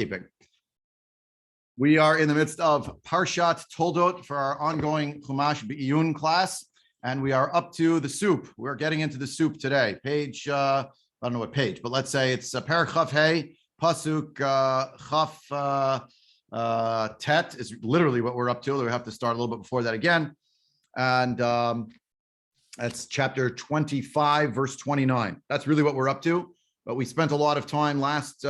housekeeping. We are in the midst of Parshat Toldot for our ongoing Chumash B'iyun class, and we are up to the soup. We're getting into the soup today. Page, I don't know what page, but let's say it's Perek Chaf Hey, Pasuk Chaf Tet is literally what we're up to. We have to start a little bit before that again. And that's chapter 25, verse 29. That's really what we're up to. But we spent a lot of time last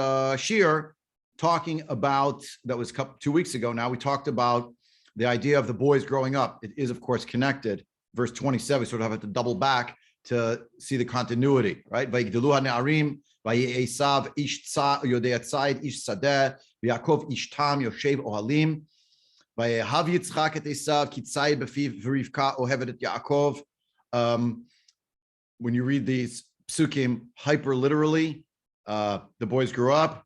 year talking about, that was 2 weeks ago now, we talked about the idea of the boys growing up. It is, of course, connected. Verse 27, we sort of have to double back to see the continuity, right? Vayigdalu ha'ne'arim, vayi Esav ish yodei tzayid ish sadeh, v'Yaakov ish tam yoshev ohalim, vayehav Yitzchak et Esav ki tzayid b'fiv v'Rivka ohevet et Yaakov. When you read these psukim hyper literally, the boys grew up.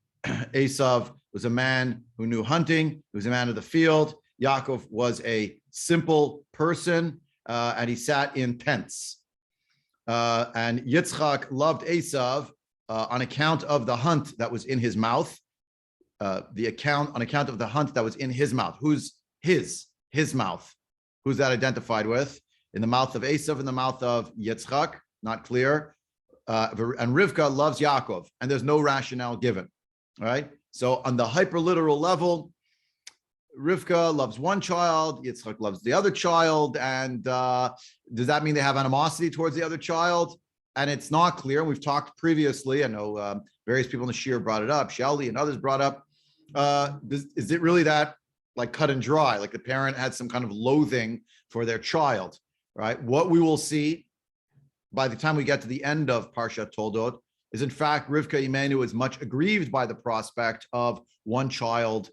Esav was a man who knew hunting. He was a man of the field. Yaakov was a simple person, and he sat in tents. And Yitzchak loved Esav on account of the hunt that was in his mouth. On account of the hunt that was in his mouth. Who's his mouth? Who's that identified with? In the mouth of Esav, in the mouth of Yitzchak, not clear. And Rivka loves Yaakov, and there's no rationale given. All right. So on the hyperliteral level, Rivka loves one child, Yitzchak loves the other child. And does that mean they have animosity towards the other child? And it's not clear. We've talked previously. I know various people in the shir brought it up. Shelly and others brought up. Is it really that like cut and dry? Like the parent had some kind of loathing for their child, right? What we will see by the time we get to the end of Parshat Toldot is, in fact, Rivka Imenu is much aggrieved by the prospect of one child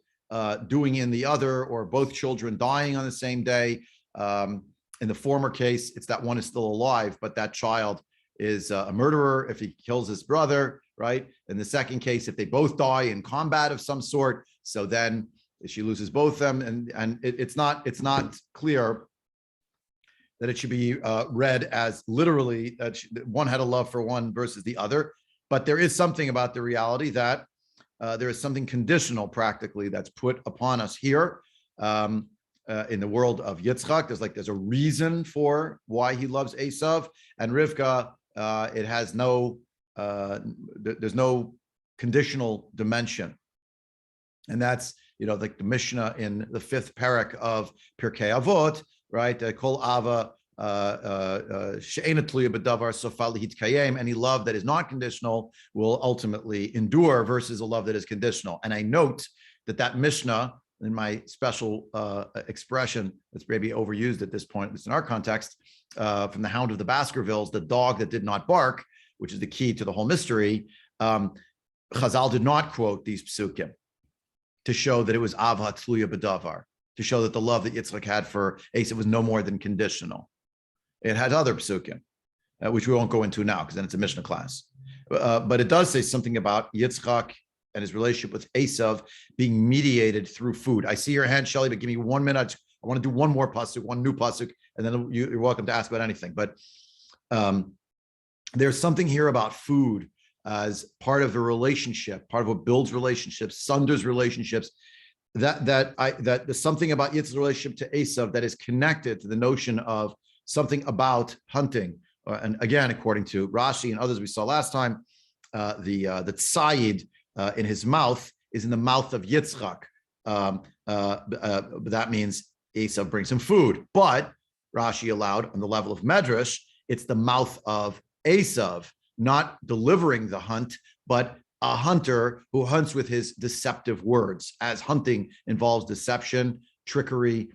doing in the other, or both children dying on the same day. In the former case, it's that one is still alive, but that child is a murderer if he kills his brother, right? In the second case, if they both die in combat of some sort, so then she loses both of them, and it's not clear that it should be read as literally that one had a love for one versus the other. But there is something about the reality that there is something conditional practically that's put upon us here in the world of Yitzchak. There's a reason for why he loves Esav, and Rivka, it has no, there's no conditional dimension. And that's, like the Mishnah in the 5th parak of Pirkei Avot, right? Kol ava she'ena tluya b'davar sofa lihitkayem. Any love that is not conditional will ultimately endure versus a love that is conditional. And I note that Mishnah, in my special expression that's maybe overused at this point, at least in our context, from the Hound of the Baskervilles, the dog that did not bark, which is the key to the whole mystery. Chazal did not quote these psukim to show that it was avah tluya b'davar, to show that the love that Yitzchak had for Esav was no more than conditional. It had other psukim, which we won't go into now because then it's a Mishnah class. But it does say something about Yitzchak and his relationship with Esav being mediated through food. I see your hand, Shelley, but give me 1 minute. I want to do one more pasuk, one new pasuk, and then you're welcome to ask about anything. But there's something here about food as part of the relationship, part of what builds relationships, sunders relationships. That there's something about Yitzchak's relationship to Esav that is connected to the notion of something about hunting. And again, according to Rashi and others we saw last time, the tzayid in his mouth is in the mouth of Yitzchak. That means Esav brings him food. But Rashi allowed on the level of Medrash, it's the mouth of Esav, not delivering the hunt, but a hunter who hunts with his deceptive words, as hunting involves deception, trickery,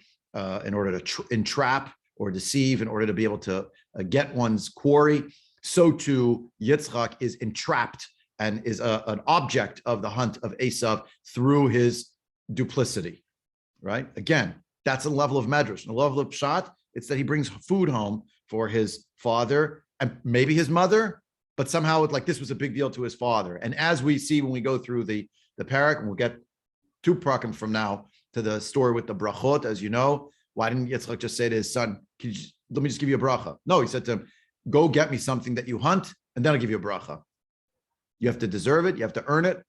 in order to entrap or deceive, in order to be able to get one's quarry. So too, Yitzchak is entrapped and is an object of the hunt of Esav through his duplicity, right? Again, that's a level of Medrash. And a level of Pshat, it's that he brings food home for his father and maybe his mother, but somehow it's like this was a big deal to his father. And as we see when we go through the parak, and we'll get 2 parakim from now to the story with the brachot, as you know, why didn't Yitzchak just say to his son, let me just give you a bracha? No, he said to him, go get me something that you hunt, and then I'll give you a bracha. You have to deserve it. You have to earn it.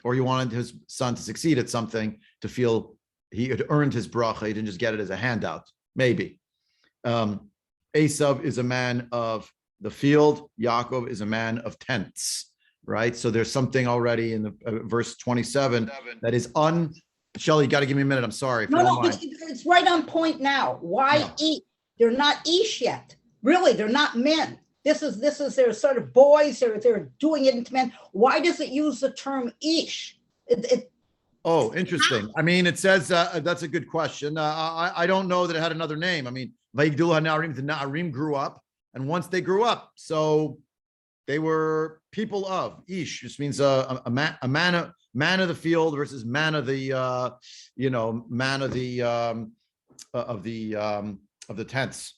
or he wanted his son to succeed at something to feel he had earned his bracha. He didn't just get it as a handout. Maybe. Esav is a man of the field. Yaakov is a man of tents, right? So there's something already in the verse 27 that is Shelley, you got to give me a minute. I'm sorry. No, but it's right on point now. Why eat? They're not ish yet. Really, they're not men. This is they're sort of boys. They're doing it into men. Why does it use the term ish? Oh, interesting. I mean, it says that's a good question. I don't know that it had another name. I mean, Vayigdulu HaNa'arim, the Na'arim grew up, and once they grew up, so they were people of Ish. Which means a man of the field versus man of the man of the tents.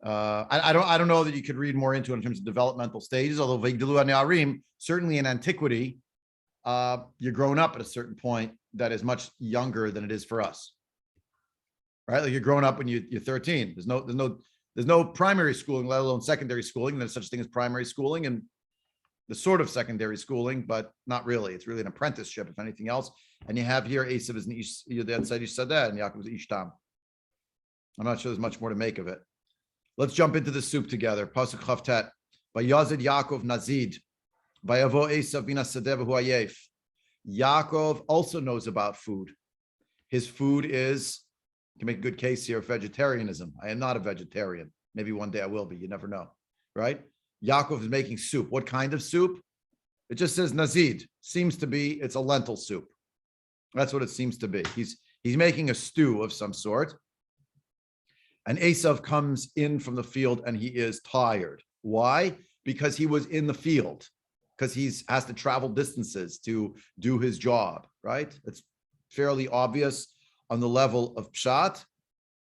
I don't know that you could read more into it in terms of developmental stages. Although Vayigdulu HaNa'arim, certainly in antiquity, you're growing up at a certain point that is much younger than it is for us, right? Like you're growing up when you're 13. There's no primary schooling, let alone secondary schooling. There's such a thing as primary schooling and the sort of secondary schooling, but not really. It's really an apprenticeship, if anything else. And you have here Esav is an Ish, your dad said Ish Sadeh, and Yaakov is Ishtam. I'm not sure there's much more to make of it. Let's jump into the soup together. Pasuk Chavtet. Vayazid Yaakov Nazid. Vayavo Esav bin Sadeh v'hu ayef. Yaakov also knows about food. His food is, you can make a good case here of vegetarianism. I am not a vegetarian. Maybe one day I will be. You never know, right? Yaakov is making soup. What kind of soup? It just says nazid. Seems to be, it's a lentil soup. That's what it seems to be. He's making a stew of some sort. And Esav comes in from the field and he is tired. Why? Because he was in the field. Because he has to travel distances to do his job, right? It's fairly obvious on the level of pshat,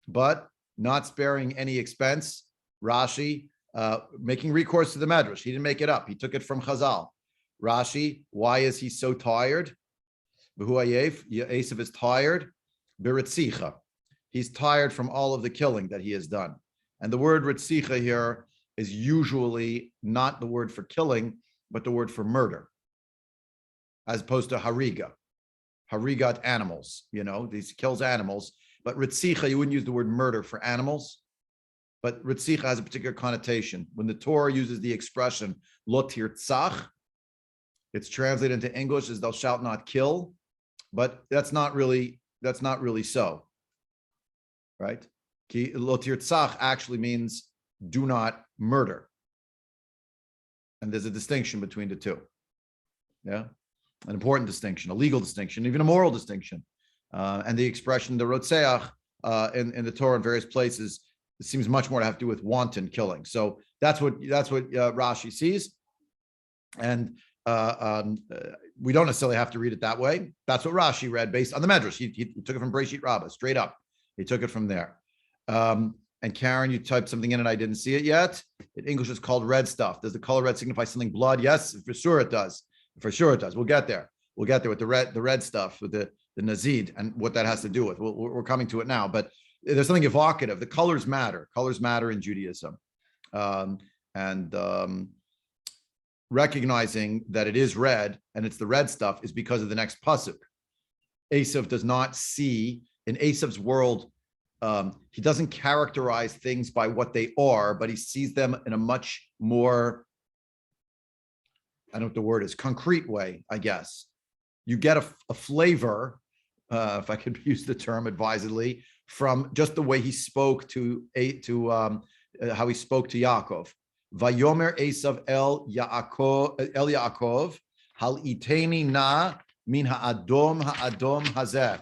but not sparing any expense. Rashi, making recourse to the Medrash. He didn't make it up. He took it from Chazal. Rashi, why is he so tired? Esav is tired. Biritzicha. He's tired from all of the killing that he has done. And the word ritzicha here is usually not the word for killing, but the word for murder, as opposed to hariga. Harigat animals, these kills animals. But ritzicha, you wouldn't use the word murder for animals. But ritzicha has a particular connotation. When the Torah uses the expression lo tirtzach, it's translated into English as thou shalt not kill, but that's not really so, right? Lo tirtzach actually means do not murder. And there's a distinction between the two. Yeah, an important distinction, a legal distinction, even a moral distinction. And the expression, the rotzeach, in the Torah in various places, it seems much more to have to do with wanton killing. So that's what Rashi sees. And we don't necessarily have to read it that way. That's what Rashi read based on the Medrash. He took it from Breisheet Rabbah, straight up. He took it from there. And Karen, you typed something in and I didn't see it yet. In English, it's called red stuff. Does the color red signify something blood? Yes, for sure it does. For sure it does. We'll get there. We'll get there with the red stuff, with the nazid and what that has to do with. We're coming to it now, but there's something evocative. The colors matter. Colors matter in Judaism. Recognizing that it is red and it's the red stuff is because of the next pasuk. Esav does not see, in Esav's world, he doesn't characterize things by what they are, but he sees them in a much more, I don't know what the word is, concrete way, I guess. You get a flavor, if I could use the term advisedly, from just the way he spoke to how he spoke to Yaakov. Vayomer Esav el Yaakov, hal iteni na min ha'adom hazeh.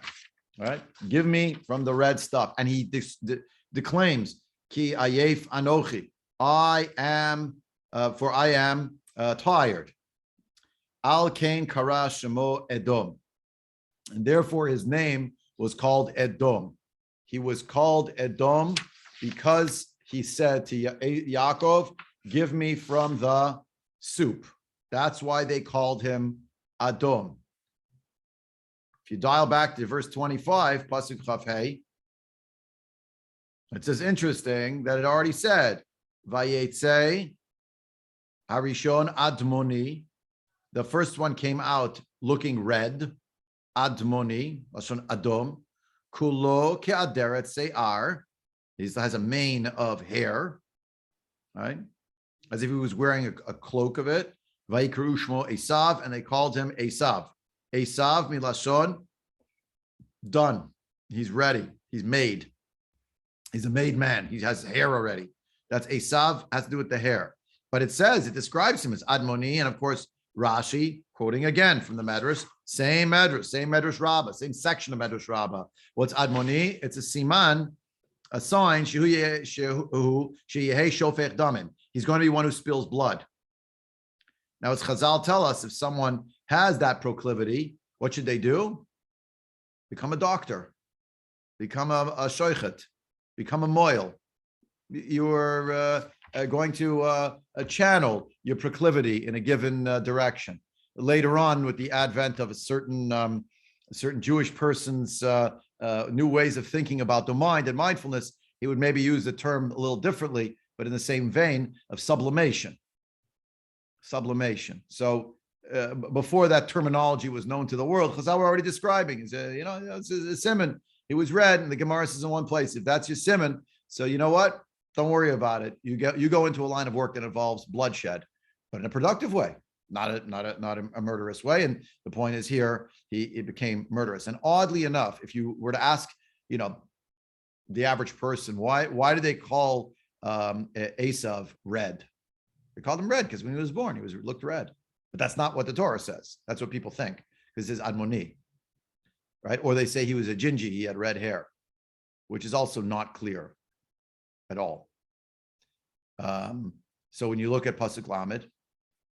Right? Give me from the red stuff. And he declaims, Ki ayef anochi. I am tired. Al kain kara shemo Edom. And therefore his name was called Edom. He was called Edom because he said to Yaakov, give me from the soup. That's why they called him Adom. If you dial back to verse 25, Pasuk Chaf Hey, it says interesting that it already said, Vayetze Harishon Admoni The first one came out looking red, admoni, lashon adom, kulo ke'aderet se'ar. He has a mane of hair, right? As if he was wearing a cloak of it. Vayikru shmo Esav, and they called him Esav. Esav milashon, done. He's ready. He's made. He's a made man. He has hair already. That's Esav, has to do with the hair. But it describes him as Admoni, and of course, Rashi, quoting again from the Medrash, same Medrash Rabbah, same section of Medrash Rabbah. What's Admoni? It's a siman, a sign, sheyehei shofech damin. He's going to be one who spills blood. Now, as Chazal tell us, if someone has that proclivity, what should they do? Become a doctor, become a shoichet, become a moil. You are going to channel your proclivity in a given direction. Later on, with the advent of a certain Jewish person's new ways of thinking about the mind and mindfulness, he would maybe use the term a little differently, but in the same vein of sublimation. Sublimation. So before that terminology was known to the world, Chazal were already describing, it's a simon. He was red, and the Gemara says in one place, if that's your simon, so you know what? Don't worry about it. You go into a line of work that involves bloodshed, but in a productive way, not a murderous way. And the point is here, it became murderous. And oddly enough, if you were to ask, the average person, why do they call Esav red? They called him red because when he was born, he looked red. But that's not what the Torah says. That's what people think, because it's Admoni, right? Or they say he was a gingy, he had red hair, which is also not clear at all. So when you look at Pasuk Lamed,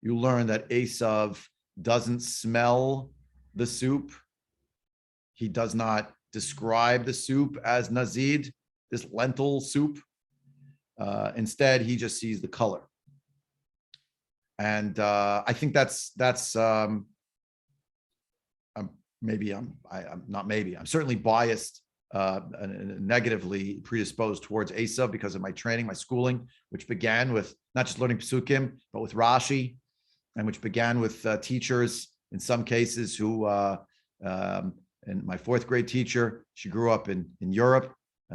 you learn that Esav doesn't smell the soup. He does not describe the soup as nazid, this lentil soup. Instead, he just sees the color. And I think I'm certainly biased, negatively predisposed towards Esav because of my training, my schooling, which began with not just learning Psukim, but with Rashi, and which began with teachers in some cases who, and my fourth grade teacher, she grew up in Europe.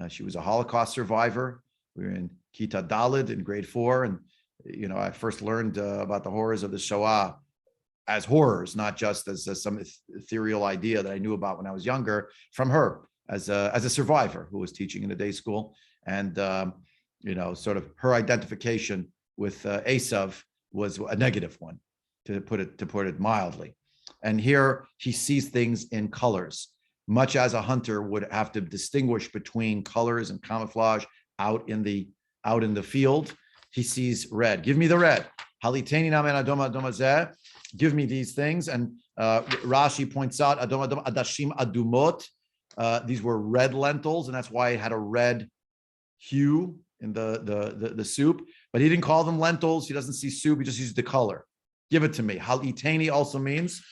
She was a Holocaust survivor. We were in Kita Dalid in grade 4, and I first learned about the horrors of the Shoah as horrors, not just as some ethereal idea that I knew about when I was younger, from her as a survivor who was teaching in a day school. And, sort of her identification with Esav was a negative one, to put it mildly. And here he sees things in colors, much as a hunter would have to distinguish between colors and camouflage out in the field. He sees red. Give me the red. Haliteni namen adoma zeh. Give me these things. And Rashi points out adom adashim adumot. These were red lentils, and that's why it had a red hue in the soup. But he didn't call them lentils. He doesn't see soup. He just uses the color. Give it to me. Haliteni also means,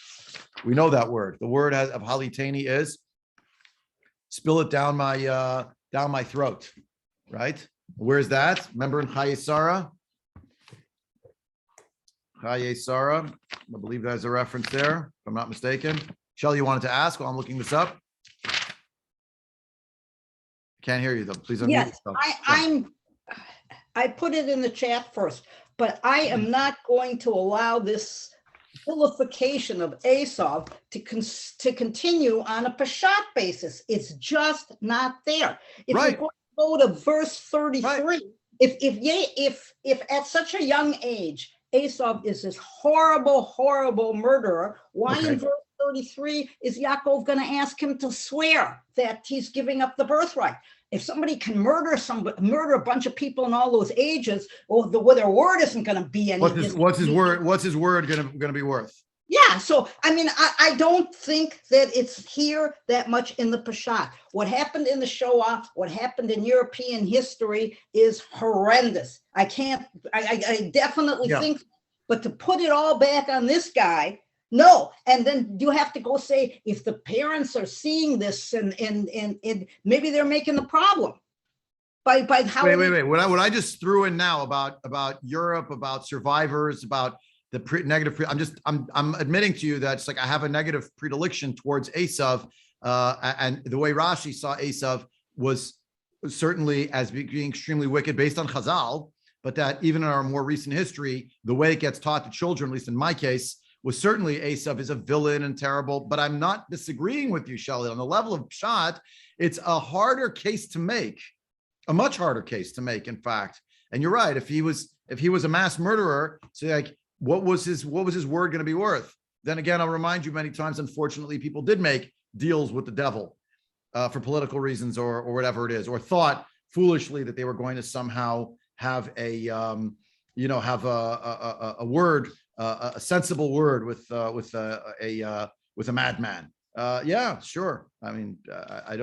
we know that word. The word of haliteni is spill it down my throat, right? Where's that? Remember in Chaye Sarah? Chaye Sarah. I believe there's a reference there, if I'm not mistaken. Shelley, you wanted to ask while I'm looking this up? Can't hear you though. Please unmute yourself. I put it in the chat first, but I am not going to allow this vilification of Esav to continue on a Peshat basis. It's just not there. If right. you're going to go to verse 33, right. if at such a young age, Esav is this horrible murderer, why in verse 33 is Yaakov going to ask him to swear that he's giving up the birthright? If somebody can murder a bunch of people in all those ages, well, their word isn't going to be any. What's his word going to be worth? Yeah, so I mean, I don't think that it's here that much in the Peshat. What happened in the Shoah, what happened in European history is horrendous. I definitely think, but to put it all back on this guy, no. And then you have to go say, if the parents are seeing this and maybe they're making the problem by how. Wait. What I just threw in now about Europe, about survivors, about negative. I'm admitting to you that it's like I have a negative predilection towards Esav, and the way Rashi saw Esav was certainly as being extremely wicked based on Chazal, but that even in our more recent history, the way it gets taught to children, at least in my case, was certainly Esav is a villain and terrible. But I'm not disagreeing with you, Shelley. On the level of Pshat, it's a harder case to make, a much harder case to make, in fact. And you're right. If he was a mass murderer, so like, what was his word going to be worth? Then again, I'll remind you many times, unfortunately, people did make deals with the devil for political reasons or whatever it is, or thought foolishly that they were going to somehow have a word, a sensible word with a madman. Yeah, sure. I mean, I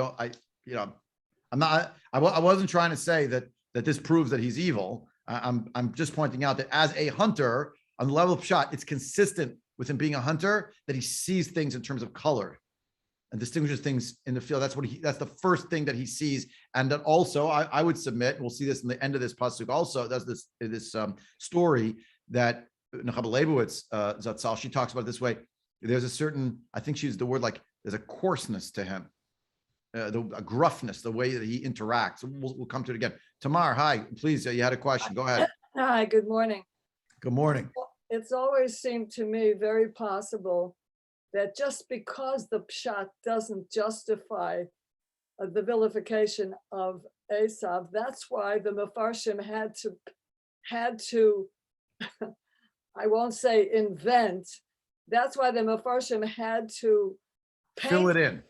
wasn't trying to say that this proves that he's evil. I'm just pointing out that as a hunter, on the level of Pshat, it's consistent with him being a hunter that he sees things in terms of color and distinguishes things in the field. That's the first thing that he sees. And that also, I would submit, we'll see this in the end of this pasuk also, that's this story that Nechama Leibowitz, Zatzal, she talks about it this way. There's a certain, I think she used the word like, there's a coarseness to him, a gruffness, the way that he interacts. We'll come to it again. Tamar, hi, please, you had a question, go ahead. Hi, good morning. Good morning. It's always seemed to me very possible that just because the pshat doesn't justify the vilification of Esav, that's why the Mefarshim had to I won't say invent, that's why the Mefarshim had to fill it in,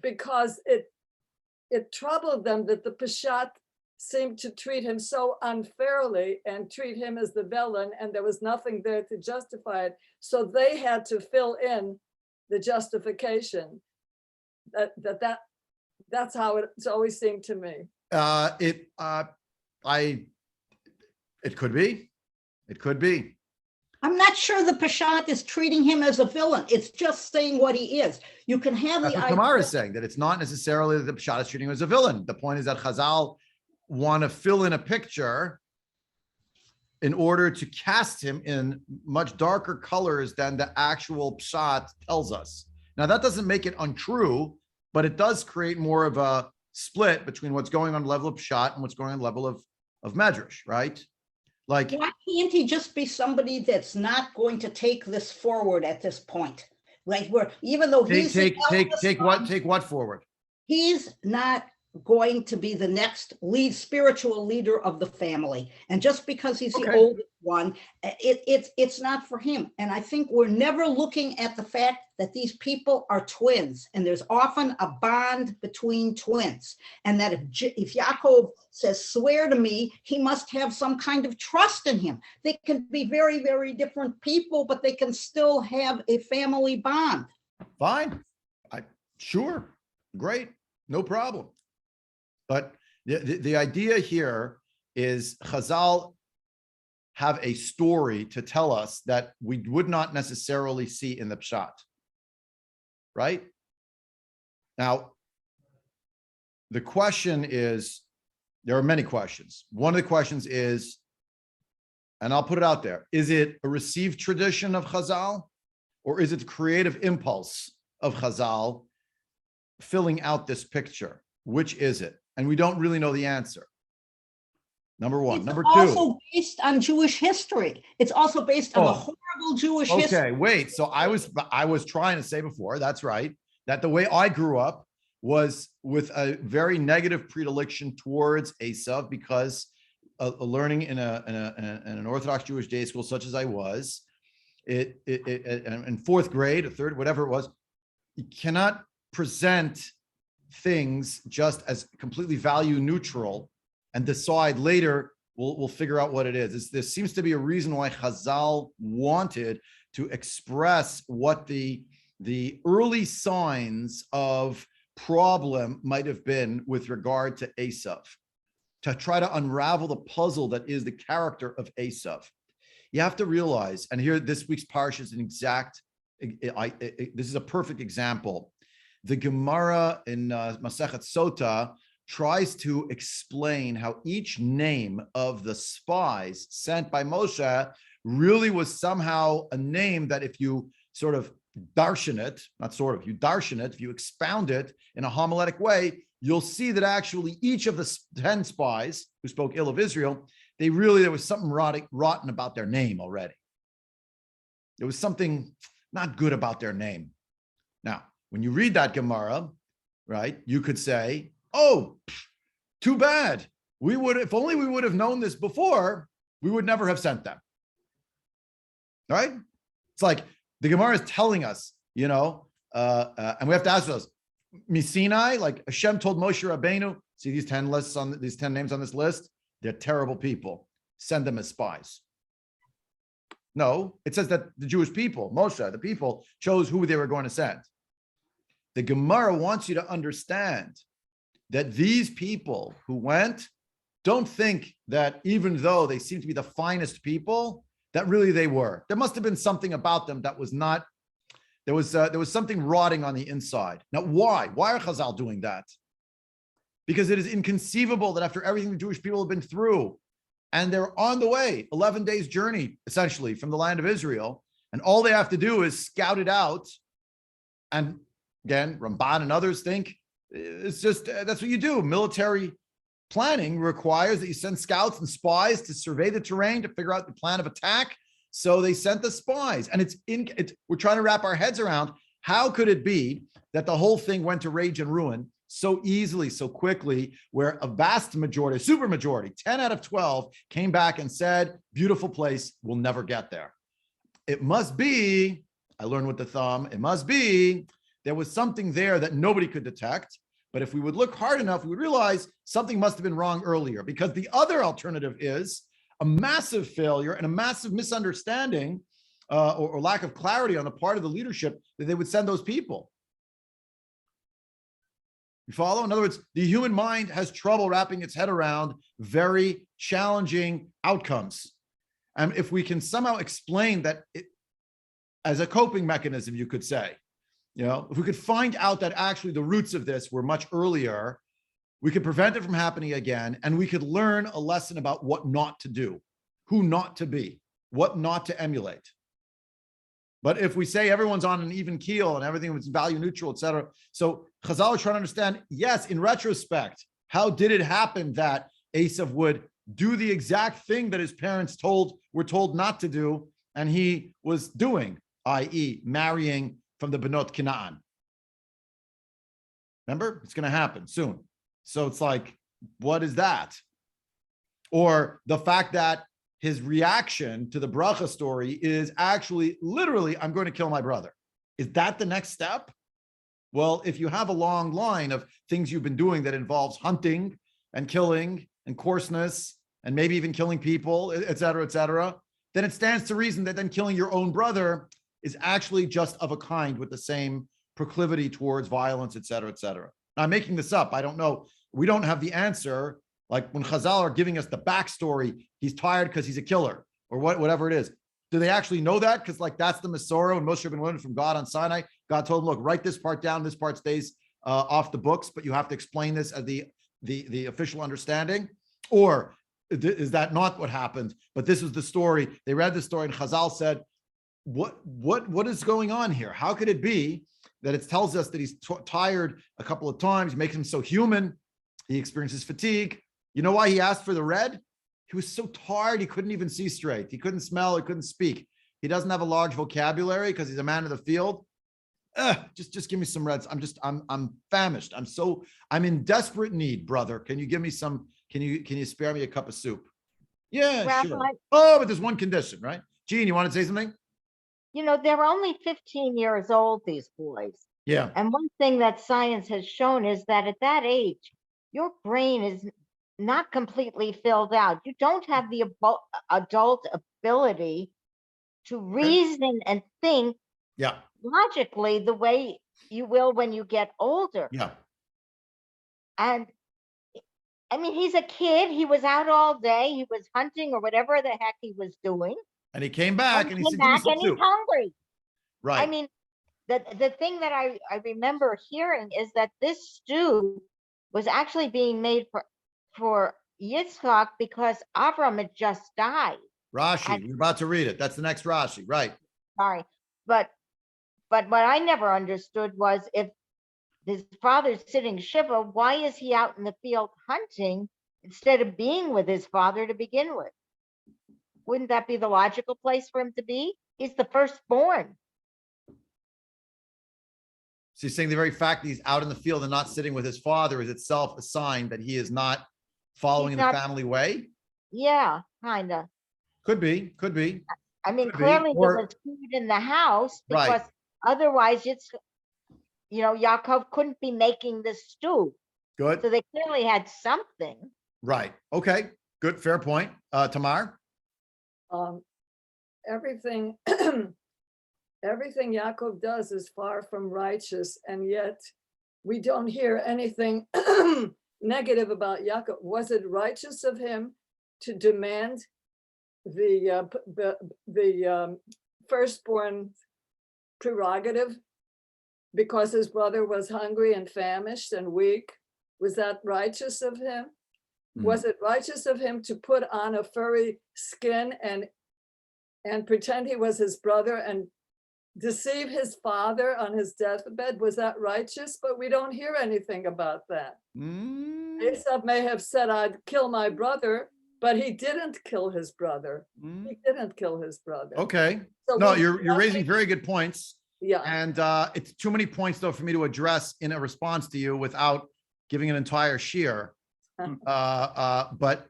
because it troubled them that the pshat seemed to treat him so unfairly and treat him as the villain, and there was nothing there to justify it. So they had to fill in the justification. That's how it's always seemed to me. It could be. It could be. I'm not sure the Peshat is treating him as a villain. It's just saying what he is. You can have That's the what Tamar is saying, that it's not necessarily that the Peshat is treating him as a villain. The point is that Chazal want to fill in a picture in order to cast him in much darker colors than the actual Pshat tells us. Now, that doesn't make it untrue, but it does create more of a split between what's going on the level of Pshat and what's going on the level of Medrash, right? Like, why can't he just be somebody that's not going to take this forward at this point? Like, where even though he's take what forward? He's not going to be the next spiritual leader of the family, and just because he's the oldest one, it's not for him. And I think we're never looking at the fact that these people are twins, and there's often a bond between twins, and that if Yaakov says, swear to me, he must have some kind of trust in him. They can be very, very different people, but they can still have a family bond. Fine. Sure. Great. No problem. But the idea here is Chazal have a story to tell us that we would not necessarily see in the Pshat, right? Now, the question is, there are many questions. One of the questions is, and I'll put it out there, is it a received tradition of Chazal, or is it the creative impulse of Chazal filling out this picture? Which is it? And we don't really know the answer. Number one. It's Number two. It's also based on Jewish history. It's also based on the horrible Jewish history. Okay, wait. So I was trying to say before, that's right, that the way I grew up was with a very negative predilection towards Esav, because learning in an Orthodox Jewish day school such as I was, in fourth grade or third, whatever it was, you cannot present things just as completely value neutral and decide later we'll figure out what it is. There seems to be a reason why Chazal wanted to express what the early signs of problem might have been with regard to Esav, to try to unravel the puzzle that is the character of Esav. You have to realize, and here this week's parsha is this is a perfect example. The Gemara in Masechet Sota tries to explain how each name of the spies sent by Moshe really was somehow a name that if you sort of darshan it, not sort of, you darshan it, if you expound it in a homiletic way, you'll see that actually each of the 10 spies who spoke ill of Israel, there was something rotten about their name already. There was something not good about their name. Now, when you read that Gemara, right, you could say, oh, too bad. If only we would have known this before, we would never have sent them. Right? It's like the Gemara is telling us, and we have to ask ourselves, Misinai, like Hashem told Moshe Rabbeinu, see these 10 names on this list, they're terrible people. Send them as spies. No, it says that the Jewish people, Moshe, the people, chose who they were going to send. The Gemara wants you to understand that these people who went, don't think that even though they seem to be the finest people, that really they were. There must have been something about them that was not, there was something rotting on the inside. Now, why? Why are Chazal doing that? Because it is inconceivable that after everything the Jewish people have been through, and they're on the way, 11 days journey, essentially, from the land of Israel, and all they have to do is scout it out. And again, Ramban and others think it's just, that's what you do. Military planning requires that you send scouts and spies to survey the terrain, to figure out the plan of attack. So they sent the spies, and we're trying to wrap our heads around, how could it be that the whole thing went to rage and ruin so easily, so quickly, where a vast majority, a super majority, 10 out of 12 came back and said, beautiful place, we'll never get there. It must be, I learned with the thumb, it must be, there was something there that nobody could detect. But if we would look hard enough, we would realize something must have been wrong earlier, because the other alternative is a massive failure and a massive misunderstanding or lack of clarity on the part of the leadership that they would send those people. You follow? In other words, the human mind has trouble wrapping its head around very challenging outcomes. And if we can somehow explain that as a coping mechanism, you could say, if we could find out that actually the roots of this were much earlier, we could prevent it from happening again, and we could learn a lesson about what not to do, who not to be, what not to emulate. But if we say everyone's on an even keel and everything was value neutral, et cetera, so Chazal is trying to understand, yes, in retrospect, how did it happen that Esav would do the exact thing that his parents were told not to do, and he was doing, i.e. marrying from the Benot Canaan. Remember, it's going to happen soon. So it's like, what is that? Or the fact that his reaction to the bracha story is actually literally, I'm going to kill my brother. Is that the next step? Well, if you have a long line of things you've been doing that involves hunting and killing and coarseness and maybe even killing people, et cetera, then it stands to reason that then killing your own brother is actually just of a kind with the same proclivity towards violence, et cetera, et cetera. Now, I'm making this up. I don't know. We don't have the answer. Like when Chazal are giving us the backstory, he's tired because he's a killer or whatever it is. Do they actually know that? Because like that's the Masorah and Moshe Rabbeinu learned from God on Sinai. God told him, look, write this part down. This part stays off the books, but you have to explain this as the official understanding. Or is that not what happened? But this was the story. They read the story and Chazal said, what is going on here? How could it be that it tells us that he's tired a couple of times, makes him so human, he experiences fatigue. You know why he asked for the red? He was so tired, he couldn't even see straight. He couldn't smell, he couldn't speak. He doesn't have a large vocabulary because he's a man of the field. Just give me some reds. I'm famished. I'm in desperate need, brother. Can you give me some, can you spare me a cup of soup? Yeah, Rabbi, sure. Oh, but there's one condition, right? Gene, you want to say something? they're only 15 years old, these boys. Yeah. And one thing that science has shown is that at that age, your brain is not completely filled out. You don't have the adult ability to reason and think logically the way you will when you get older. Yeah. And I mean, he's a kid. He was out all day. He was hunting or whatever the heck he was doing. And he came back and he said, and he's hungry. Right. I mean, the thing that I remember hearing is that this stew was actually being made for Yitzchak because Avram had just died. Rashi, we're about to read it. That's the next Rashi, right? Sorry, but what I never understood was if his father's sitting Shiva, why is he out in the field hunting instead of being with his father to begin with? Wouldn't that be the logical place for him to be? He's the firstborn. So you're saying the very fact that he's out in the field and not sitting with his father is itself a sign that he is not following He's the not- family way? Yeah, kind of. Could be, could be. I mean, Could be, clearly or- there was food in the house Right. because otherwise Yaakov couldn't be making this stew. So Good. they clearly had something. Right. Okay. Good. Fair point. Tamar? Everything, everything Yaakov does is far from righteous, and yet we don't hear anything negative about Yaakov. Was it righteous of him to demand the firstborn prerogative because his brother was hungry and famished and weak? Was that righteous of him? Was it righteous of him to put on a furry skin and pretend he was his brother and deceive his father on his deathbed? Was that righteous? But we don't hear anything about that. Esau may have said, I'd kill my brother, but he didn't kill his brother. He didn't kill his brother. Okay. So No, we- you're raising very good points. Yeah, And it's too many points, though, for me to address in a response to you without giving an entire shear. But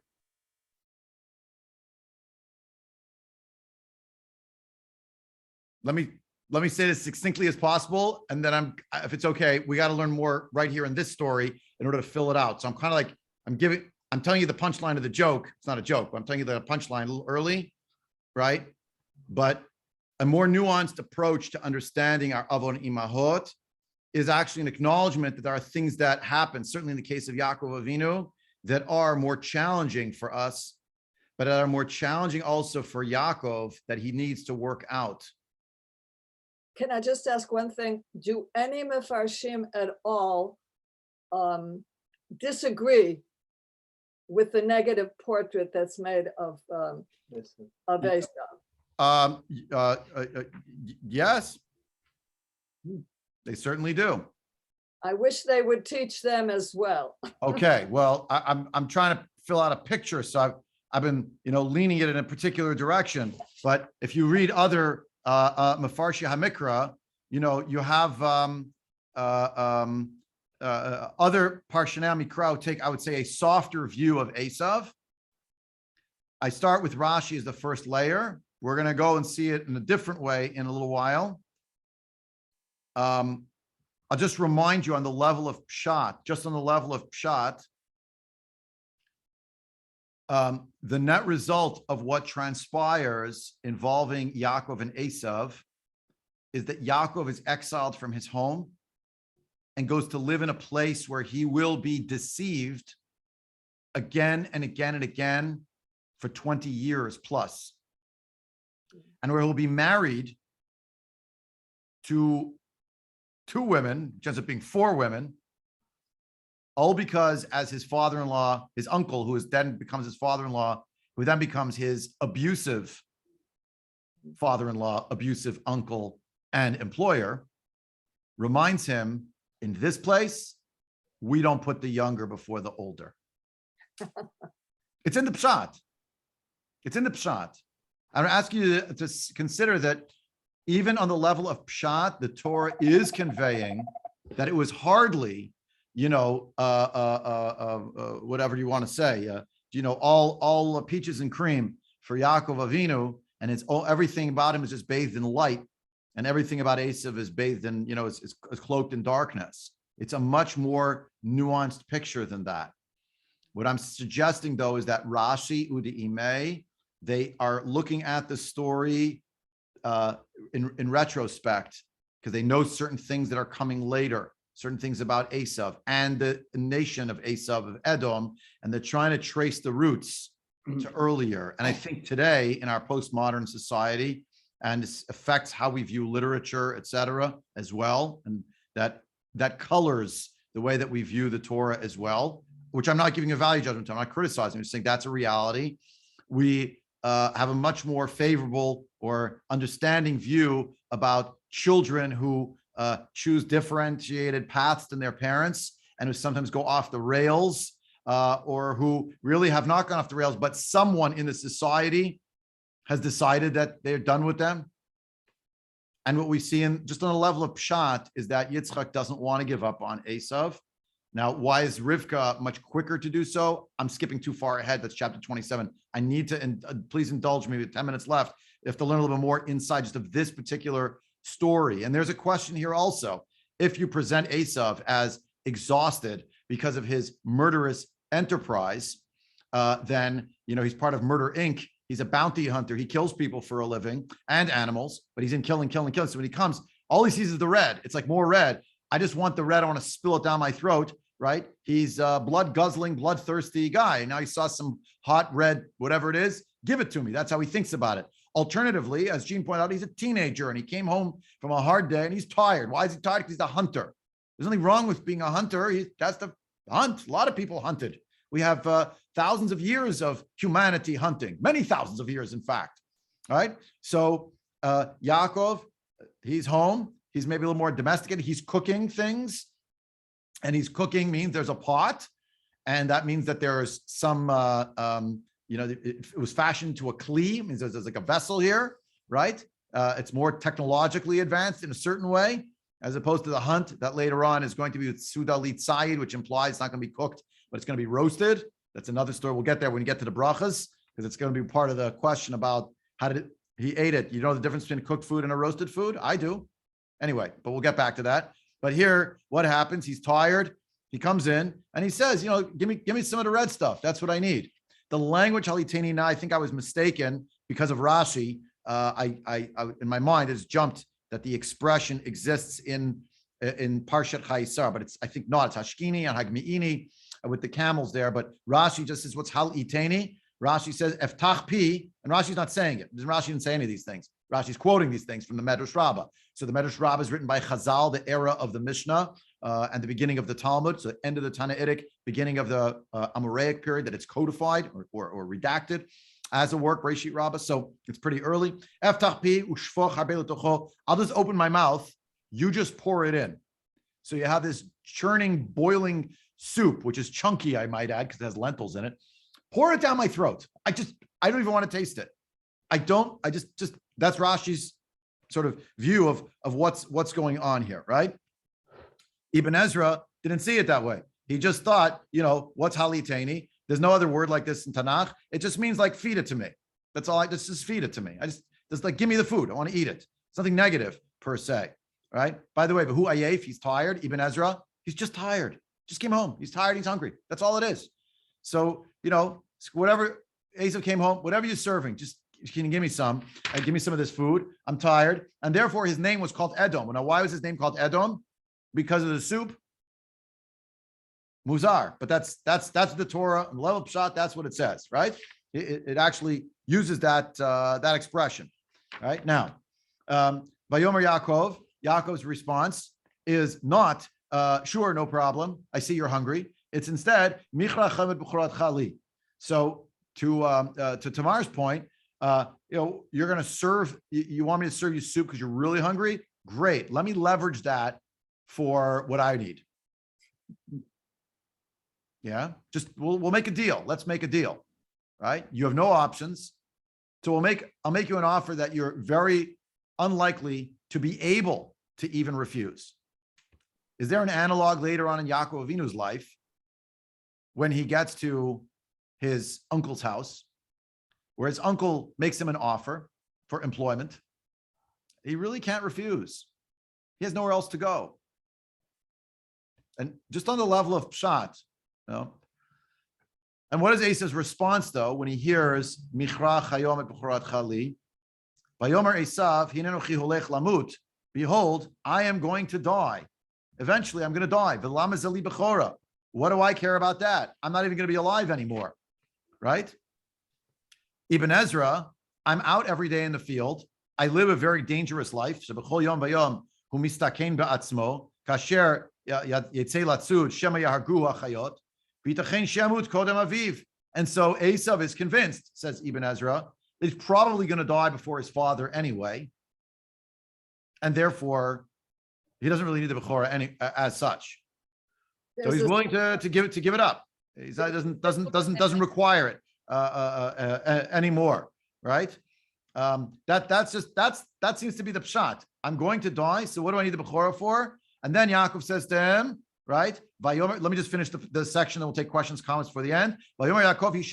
let me say this succinctly as possible, and then if it's okay, we got to learn more right here in this story in order to fill it out. So I'm kind of like I'm telling you the punchline of the joke. It's not a joke, but I'm telling you the punchline a little early, right? But a more nuanced approach to understanding our Avon Imahot is actually an acknowledgement that there are things that happen, certainly in the case of Yaakov Avinu, that are more challenging for us, but that are more challenging also for Yaakov that he needs to work out. can I just ask one thing? Do any Mefarshim at all disagree with the negative portrait that's made of Esau? Yes, they certainly do. I wish they would teach them as well. Okay, well, I'm trying to fill out a picture, so I've been leaning it in a particular direction. But if you read other Mefarshi Hamikra, you have other Parshanei Mikra take, I would say, a softer view of Esav. I start with Rashi as the first layer. We're going to go and see it in a different way in a little while. I'll just remind you on the level of Pshat, just on the level of Pshat, the net result of what transpires involving Yaakov and Esav is that Yaakov is exiled from his home and goes to live in a place where he will be deceived again and again and again for 20 years plus, and where he'll be married to two women, which ends up being four women, all because as his father-in-law, his uncle, who then becomes his father-in-law, who then becomes his abusive father-in-law, abusive uncle and employer, reminds him, in this place, we don't put the younger before the older. It's in the Pshat. It's in the Pshat. I'm asking you to consider that even on the level of Pshat, the Torah is conveying that it was hardly, whatever you want to say, all peaches and cream for Yaakov Avinu, and everything about him is just bathed in light, and everything about Esav is bathed in, is cloaked in darkness. It's a much more nuanced picture than that. What I'm suggesting, though, is that Rashi, Udi Imei, they are looking at the story in retrospect, because they know certain things that are coming later, certain things about Esav and the nation of Esav, of Edom, and they're trying to trace the roots to earlier. And I think today in our postmodern society, and this affects how we view literature, et cetera, as well, and that colors the way that we view the Torah as well, which I'm not giving a value judgment to. I'm not criticizing. I'm just saying that's a reality. We have a much more favorable or understanding view about children who choose differentiated paths than their parents and who sometimes go off the rails, or who really have not gone off the rails, but someone in the society has decided that they're done with them. And what we see in just on a level of pshat is that Yitzchak doesn't want to give up on Esav. Now, why is Rivka much quicker to do so? I'm skipping too far ahead. That's chapter 27. I need to, please indulge me with 10 minutes left. If to learn a little bit more inside just of this particular story. And there's a question here also. If you present Esav as exhausted because of his murderous enterprise, then, he's part of Murder Inc. He's a bounty hunter. He kills people for a living and animals, but he's in killing. So when he comes, all he sees is the red. It's like more red. I just want the red. I want to spill it down my throat, right? He's a blood-guzzling, bloodthirsty guy. And now he saw some hot red, whatever it is, give it to me. That's how he thinks about it. Alternatively, as Gene pointed out, he's a teenager and he came home from a hard day and he's tired. Why is he tired? Because he's a hunter. There's nothing wrong with being a hunter. That's the hunt. A lot of people hunted. We have thousands of years of humanity hunting, many thousands of years, in fact. All right. So Yaakov, he's home. He's maybe a little more domesticated. He's cooking things. And he's cooking means there's a pot. And that means that there's some, it was fashioned to a kli, means there's like a vessel here, right? It's more technologically advanced in a certain way, as opposed to the hunt that later on is going to be with Suda Litzayid, which implies it's not going to be cooked, but it's going to be roasted. That's another story. We'll get there when we get to the brachas, because it's going to be part of the question about he ate it. You know the difference between cooked food and a roasted food? I do. Anyway, but we'll get back to that. But here, what happens? He's tired. He comes in and he says, give me some of the red stuff. That's what I need. The language haliteni na, I think I was mistaken because of Rashi. I in my mind has jumped that the expression exists in Parshat Chayisar, but it's, I think not. It's Hashkini and Hagmiini with the camels there. But Rashi just says what's haliteni. Rashi says eftach pi, and Rashi's not saying it. Rashi didn't say any of these things. Rashi's quoting these things from the Medrash Rabbah. So the Medrash Rabbah is written by Chazal, the era of the Mishnah, and the beginning of the Talmud, so the end of the Tannaitic, beginning of the Amoraic period that it's codified or redacted as a work, Breisheet Rabbah. So it's pretty early. Eftach pi ushfoch harbe l'tocho. I'll just open my mouth. You just pour it in. So you have this churning, boiling soup, which is chunky, I might add, because it has lentils in it. Pour it down my throat. I don't even want to taste it. That's Rashi's sort of view of what's going on here, right? Ibn Ezra didn't see it that way. He just thought, what's haliteni? There's no other word like this in Tanakh. It just means like feed it to me. That's all. Just feed it to me. Just like give me the food. I want to eat it. It's nothing negative per se, right? By the way, but who ayef? He's tired. Ibn Ezra, he's just tired. Just came home. He's tired. He's hungry. That's all it is. So whatever Esav came home, whatever you're serving, just can you give me some? Give me some of this food. I'm tired. And therefore, his name was called Edom. Now, why was his name called Edom? Because of the soup? Muzar. But that's the Torah. Level pshat, that's what it says, right? It actually uses that expression, right? Now, Vayomer Yaakov, Yaakov's response is not, sure, no problem. I see you're hungry. It's instead, Michra Chamed B'chorat Chali. So to Tamar's point, you're going to serve, you want me to serve you soup because you're really hungry? Great. Let me leverage that for what I need. Yeah. We'll make a deal. Let's make a deal, right? You have no options. So I'll make you an offer that you're very unlikely to be able to even refuse. Is there an analog later on in Yaakov Avinu's life when he gets to his uncle's house, where his uncle makes him an offer for employment? He really can't refuse. He has nowhere else to go. And just on the level of pshat, and what is Esav's response though when he hears Michra Chayom et B'chorat Chali? Vayomer Esav hinenochi holech lamut. Behold, I am going to die. Eventually, I'm going to die. V'lama zeli b'chora. What do I care about that? I'm not even going to be alive anymore, right? Ibn Ezra, I'm out every day in the field. I live a very dangerous life. So b'chol yom v'yom hu mistaken be'atzmo kasher yetzei latzud shema yahargu hachayot v'yitachen shemut kodem aviv. And so Esav is convinced, says Ibn Ezra, he's probably going to die before his father anyway. And therefore, he doesn't really need the Bechorah as such. So he's willing to give it up. He doesn't require it anymore, right? That seems to be the pshat. I'm going to die, so what do I need the Bechorah for? And then Yaakov says to him, right? Let me just finish the section, then we'll take questions, comments for the end. Yaakov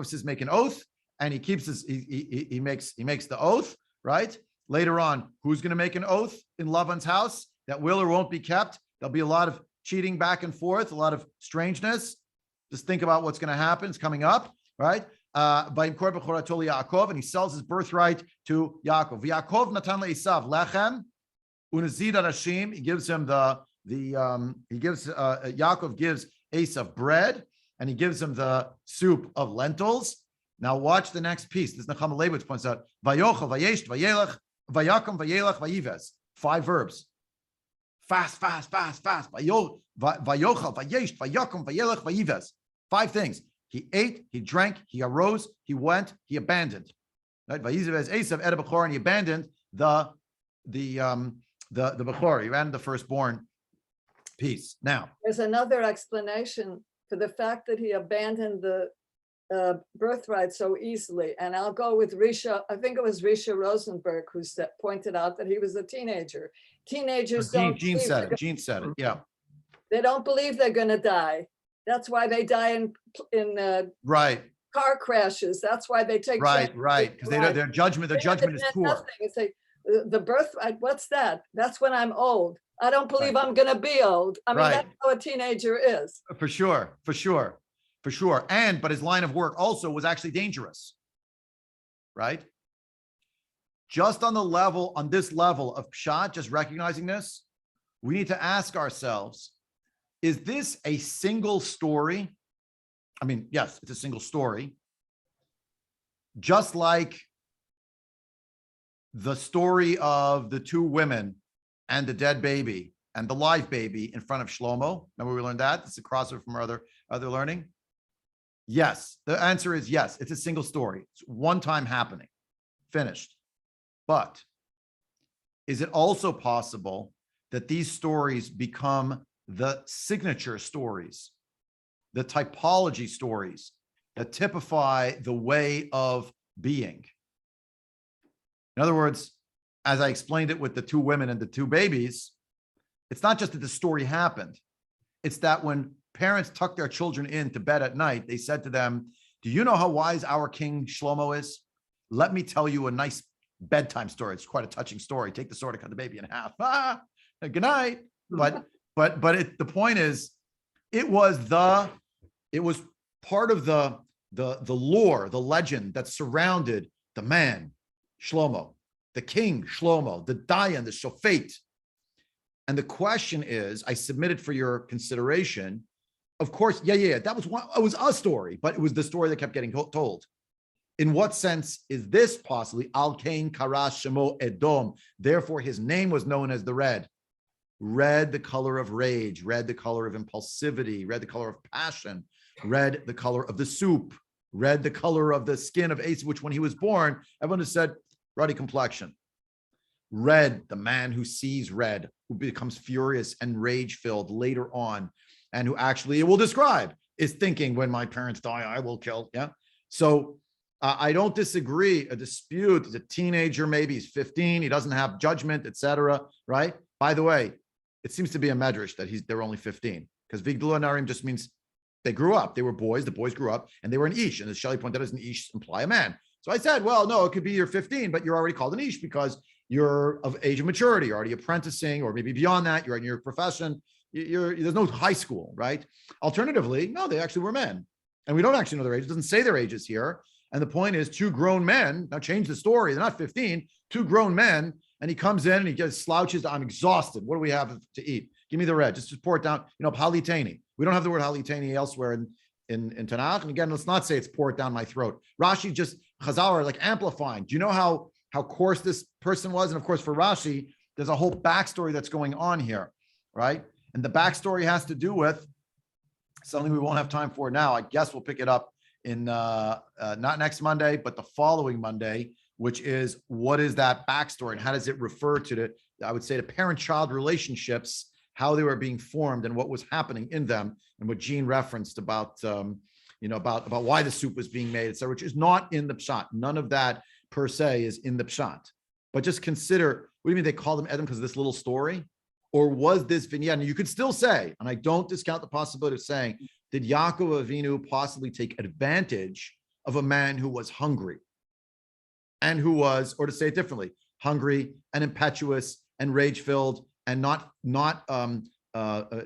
says, make an oath, and he keeps he makes the oath, right? Later on, who's going to make an oath in Lavan's house that will or won't be kept? There'll be a lot of cheating back and forth, a lot of strangeness. Just think about what's going to happen. It's coming up, right? And he sells his birthright to Yaakov. Yaakov natan le'Esav lechem unazid arashim. He gives him Yaakov gives Esav bread, and he gives him the soup of lentils. Now watch the next piece. This Nechama Leibowitz points out. Vayochel, vayesh, vayelech, vayakam, vayelech, vayives. 5 verbs. Fast. Vayochel, vayesh, vayakam, vayelech, vayives. 5 things. He ate, he drank, he arose, he went, he abandoned. Right? Vayives Esav ed Bechor, and he abandoned the Bechor. He abandoned the firstborn piece. Now, there's another explanation for the fact that he abandoned the birthright so easily. And I'll go with Risha. I think it was Risha Rosenberg who pointed out that he was a teenager. Teenagers Gene said it. Yeah. They don't believe they're going to die. That's why they die in right car crashes. That's why they take right because their judgment is poor. Nothing. It's like the birthright. What's that? That's when I'm old. I don't believe I'm going to be old. I mean, that's how a teenager is. For sure. But his line of work also was actually dangerous, right? Just on this level of pshat, just recognizing this, we need to ask ourselves, is this a single story? I mean, yes, it's a single story. Just like the story of the 2 women and the dead baby and the live baby in front of Shlomo. Remember we learned that? It's a crossover from our other learning. Yes, the answer is yes. It's a single story. It's one time happening, finished. But is it also possible that these stories become the signature stories, the typology stories that typify the way of being? In other words, as I explained it with the 2 women and the 2 babies, it's not just that the story happened. It's that when parents tuck their children into bed at night, they said to them, do you know how wise our king Shlomo is? Let me tell you a nice bedtime story. It's quite a touching story. Take the sword and cut the baby in half. Good night. But the point is, it was part of the lore, the legend that surrounded the man, Shlomo, the king, Shlomo, the Dayan, the Shofet. And the question is, I submitted for your consideration. Of course, that was a story, but it was the story that kept getting told. In what sense is this possibly Al Kain Kara Shemo Edom? Therefore, his name was known as the Red. Red, the color of rage. Red, the color of impulsivity. Red, the color of passion. Red, the color of the soup. Red, the color of the skin of Asa, which when he was born, everyone has said ruddy complexion. Red, the man who sees red, who becomes furious and rage-filled later on, and who actually, it will describe, is thinking, when my parents die, I will kill. Yeah. So I don't disagree. A dispute is a teenager, maybe he's 15, he doesn't have judgment, etc. Right? By the way, it seems to be a medrash that they're only 15, because Vigdula Narim just means they grew up. They were boys. The boys grew up, and they were an ish. And as Shelley pointed out, doesn't ish imply a man? So I said, well, no, it could be you're 15, but you're already called an ish because you're of age of maturity. You're already apprenticing, or maybe beyond that, you're in your profession. There's no high school, right? Alternatively, no, they actually were men. And we don't actually know their age. It doesn't say their ages here. And the point is, 2 grown men, now change the story, they're not 15, 2 grown men, and he comes in and he just slouches, I'm exhausted. What do we have to eat? Give me the red. Just pour it down, halitani. We don't have the word halitani elsewhere in Tanakh. And again, let's not say it's pour it down my throat. Rashi just, Chazal are like amplifying. Do you know how coarse this person was? And of course, for Rashi, there's a whole backstory that's going on here, right? And the backstory has to do with something we won't have time for now. I guess we'll pick it up in not next Monday, but the following Monday, which is what is that backstory and how does it refer to the, I would say, the parent-child relationships, how they were being formed and what was happening in them, and what Gene referenced about about why the soup was being made, etc., which is not in the pshat. None of that per se is in the pshat. But just consider, what do you mean they called him Edom because of this little story? Or was this vignette? And you could still say, and I don't discount the possibility of saying, did Yaakov Avinu possibly take advantage of a man who was hungry and who was, or to say it differently, hungry and impetuous and rage-filled and not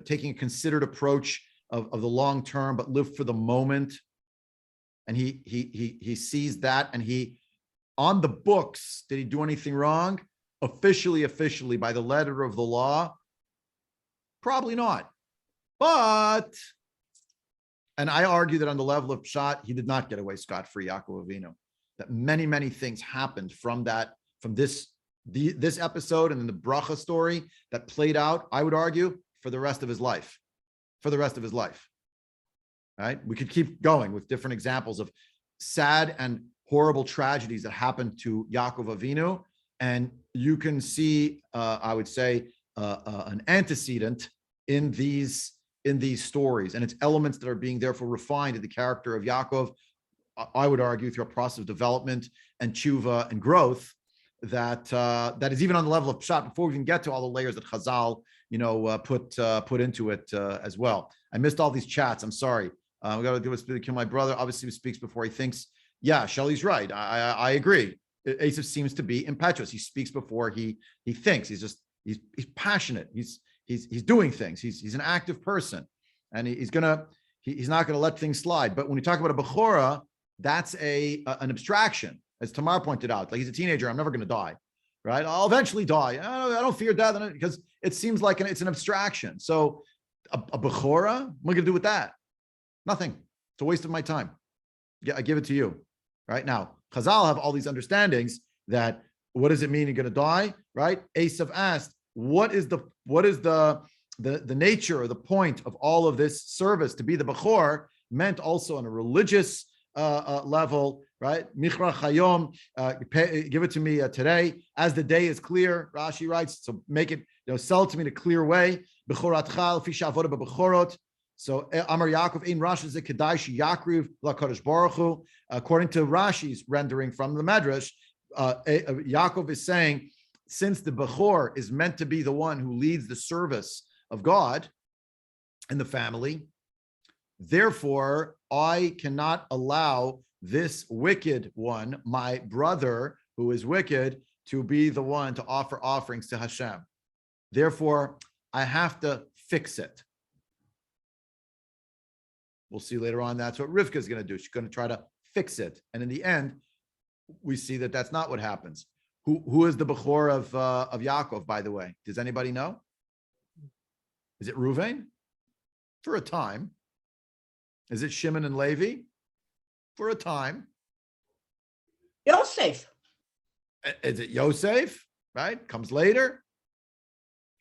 taking a considered approach of the long term, but live for the moment. And he sees that, and he, on the books, did he do anything wrong? Officially, by the letter of the law, probably not. But, and I argue that on the level of pshat, he did not get away scot-free, Yaakov Avinu. That many things happened from this episode and then the bracha story that played out, I would argue, for the rest of his life. Right? We could keep going with different examples of sad and horrible tragedies that happened to Yaakov Avinu. And you can see, I would say, an antecedent in these stories, and it's elements that are being therefore refined in the character of Yaakov. I would argue through a process of development and tshuva and growth that is even on the level of pshat before we even get to all the layers that Chazal, put into it as well. I missed all these chats. I'm sorry. We got to do what's to kill my brother. Obviously, he speaks before he thinks. Yeah, Shelley's right. I agree. Asaph seems to be impetuous. He speaks before he thinks. He's passionate. He's doing things. He's an active person, and he's not gonna let things slide. But when we talk about a bechora, that's an abstraction, as Tamar pointed out. Like, he's a teenager. I'm never gonna die, right? I'll eventually die. I don't fear death because it seems like it's an abstraction. So a bechora, what am I gonna do with that? Nothing. It's a waste of my time. Yeah, I give it to you. Right now, Chazal have all these understandings that what does it mean you're going to die? Right? Asaph asked, what is the nature or the point of all of this service to be the Bechor, meant also on a religious level, right? Michra Chayom, give it to me today as the day is clear. Rashi writes, so make it, sell it to me in a clear way. Bechoratcha l'fi she'avoda b'bechorot. So Amar Yaakov ein Rashi ze kedai sheyakriv lakadosh baruch hu. According to Rashi's rendering from the Medrash, Yaakov is saying, since the Bechor is meant to be the one who leads the service of God in the family, therefore I cannot allow this wicked one, my brother who is wicked, to be the one to offer offerings to Hashem. Therefore, I have to fix it. We'll see later on that's what Rivka is going to do. She's going to try to fix it. And in the end, we see that that's not what happens. Who is the Bechor of Yaakov, by the way? Does anybody know? Is it Reuven? For a time. Is it Shimon and Levi? For a time. Yosef. Is it Yosef? Right? Comes later.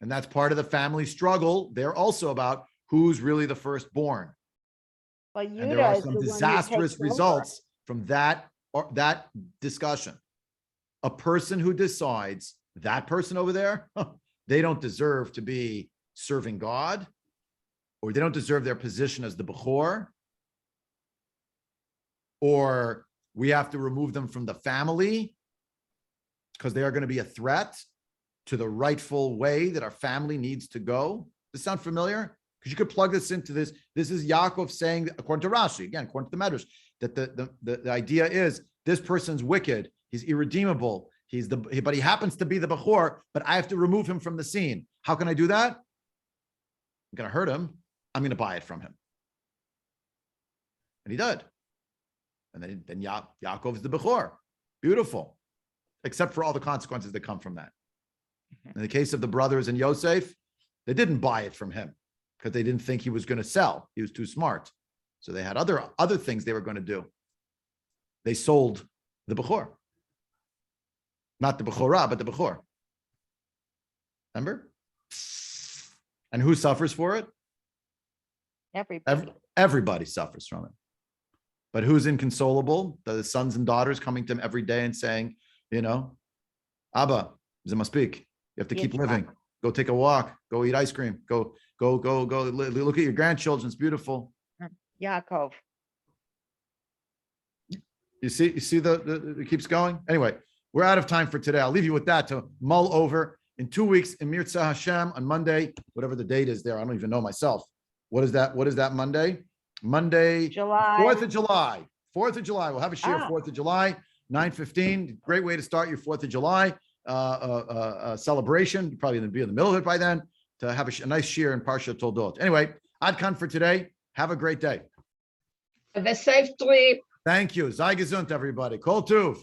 And that's part of the family struggle. They're also about who's really the firstborn. But And there are some disastrous results from that discussion. A person who decides that person over there, they don't deserve to be serving God, or they don't deserve their position as the Bechor, or we have to remove them from the family because they are going to be a threat to the rightful way that our family needs to go. Does this sound familiar? Because you could plug this into this. This is Yaakov saying, according to Rashi, again, according to the Medrash, that the idea is this person's wicked. He's irredeemable. But he happens to be the Bechor, but I have to remove him from the scene. How can I do that? I'm going to hurt him. I'm going to buy it from him. And he did. And then Yaakov is the Bechor. Beautiful. Except for all the consequences that come from that. In the case of the brothers and Yosef, they didn't buy it from him because they didn't think he was going to sell. He was too smart. So they had other things they were going to do. They sold the Bechor. Not the Bechorah, but the Bechor. Remember? And who suffers for it? Everybody. Everybody suffers from it. But who's inconsolable? The sons and daughters coming to him every day and saying, Abba, ze maspik. You have to keep Yitzchak. living. Go take a walk. Go eat ice cream. Go. Look at your grandchildren. It's beautiful. Yaakov. You see it keeps going. Anyway, we're out of time for today. I'll leave you with that to mull over. In 2 weeks, in Mirza Hashem on Monday, whatever the date is there, I don't even know myself. What is that? What is that Monday? Monday, July. 4th of July. 4th of July. We'll have a share 4th of July, 9:15. Great way to start your 4th of July celebration. You're probably going to be in the middle of it by then to have a nice share in Parsha Toldot. Anyway, Ad Khan for today. Have a great day. Have a safe trip. Thank you. Sei gesund, everybody. Kol Tuv.